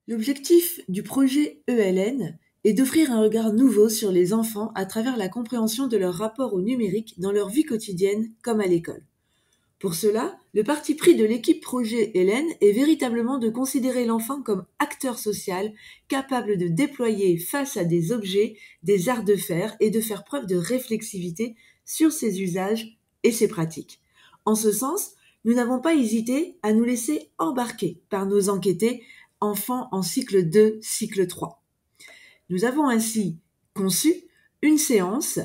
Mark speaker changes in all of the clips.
Speaker 1: L'objectif du projet ELN est d'offrir un regard nouveau sur les enfants à travers la compréhension de leur rapport au numérique dans leur vie quotidienne comme à l'école. Pour cela, le parti pris de l'équipe projet ELN est véritablement de considérer l'enfant comme acteur social capable de déployer face à des objets des arts de faire et de faire preuve de réflexivité sur ses usages et ses pratiques. En ce sens, nous n'avons pas hésité à nous laisser embarquer par nos enquêtés enfants en cycle 2, cycle 3. Nous avons ainsi conçu une séance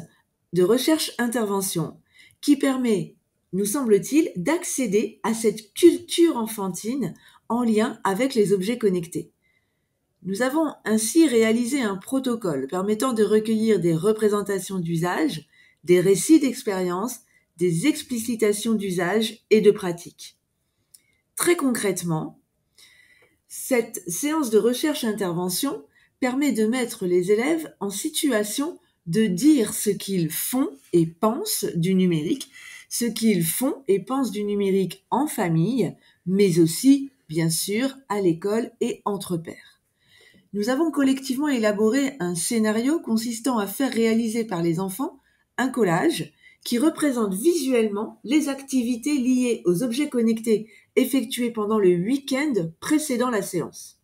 Speaker 1: de recherche-intervention qui permet, nous semble-t-il, d'accéder à cette culture enfantine en lien avec les objets connectés. Nous avons ainsi réalisé un protocole permettant de recueillir des représentations d'usage, des récits d'expérience, des explicitations d'usage et de pratique. Très concrètement, cette séance de recherche-intervention permet de mettre les élèves en situation de dire ce qu'ils font et pensent du numérique, ce qu'ils font et pensent du numérique en famille, mais aussi, bien sûr, à l'école et entre pairs. Nous avons collectivement élaboré un scénario consistant à faire réaliser par les enfants un collage qui représente visuellement les activités liées aux objets connectés effectuées pendant le week-end précédant la séance.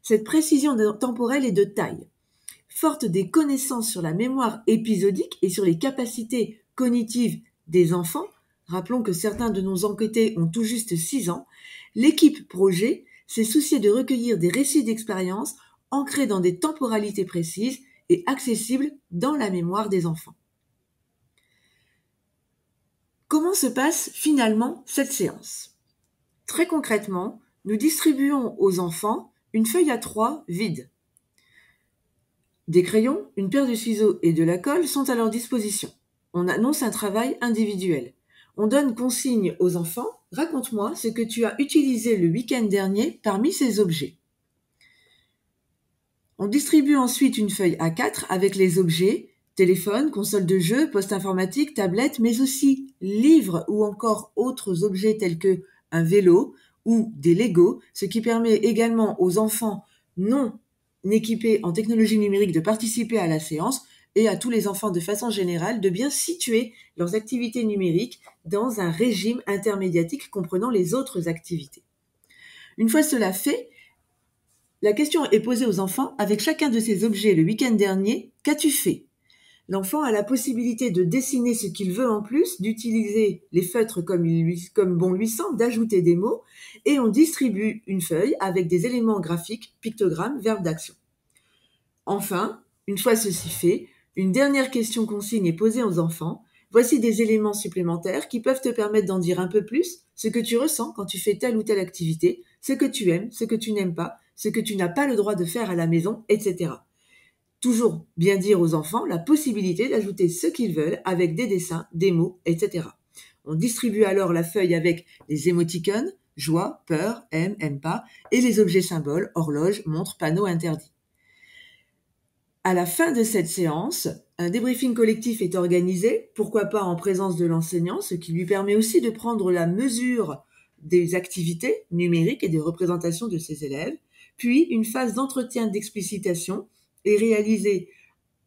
Speaker 1: Cette précision temporelle est de taille. Forte des connaissances sur la mémoire épisodique et sur les capacités cognitives des enfants, rappelons que certains de nos enquêtés ont tout juste 6 ans, l'équipe projet s'est souciée de recueillir des récits d'expérience ancrés dans des temporalités précises et accessibles dans la mémoire des enfants. Comment se passe finalement cette séance ? Très concrètement, nous distribuons aux enfants une feuille A3 vide. Des crayons, une paire de ciseaux et de la colle sont à leur disposition. On annonce un travail individuel. On donne consigne aux enfants « Raconte-moi ce que tu as utilisé le week-end dernier parmi ces objets ». On distribue ensuite une feuille A4 avec les objets téléphone, console de jeu, poste informatique, tablette, mais aussi livres ou encore autres objets tels que un vélo ou des Lego, ce qui permet également aux enfants non équipés en technologie numérique de participer à la séance et à tous les enfants de façon générale de bien situer leurs activités numériques dans un régime intermédiatique comprenant les autres activités. Une fois cela fait, la question est posée aux enfants avec chacun de ces objets le week-end dernier, qu'as-tu fait ? L'enfant a la possibilité de dessiner ce qu'il veut en plus, d'utiliser les feutres comme bon lui semble, d'ajouter des mots, et on distribue une feuille avec des éléments graphiques, pictogrammes, verbes d'action. Enfin, une fois ceci fait, une dernière question consigne est posée aux enfants. Voici des éléments supplémentaires qui peuvent te permettre d'en dire un peu plus, ce que tu ressens quand tu fais telle ou telle activité, ce que tu aimes, ce que tu n'aimes pas, ce que tu n'as pas le droit de faire à la maison, etc. Toujours bien dire aux enfants la possibilité d'ajouter ce qu'ils veulent avec des dessins, des mots, etc. On distribue alors la feuille avec les émoticônes, joie, peur, aime pas, et les objets symboles, horloge, montre, panneau interdit. À la fin de cette séance, un débriefing collectif est organisé, pourquoi pas en présence de l'enseignant, ce qui lui permet aussi de prendre la mesure des activités numériques et des représentations de ses élèves, puis une phase d'entretien d'explicitation est réalisée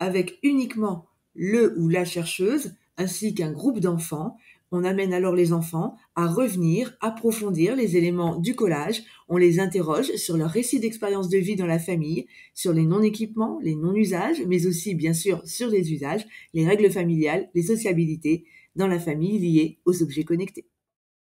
Speaker 1: avec uniquement le ou la chercheuse ainsi qu'un groupe d'enfants. On amène alors les enfants à revenir, approfondir les éléments du collage. On les interroge sur leur récit d'expérience de vie dans la famille, sur les non-équipements, les non-usages, mais aussi bien sûr sur les usages, les règles familiales, les sociabilités dans la famille liées aux objets connectés.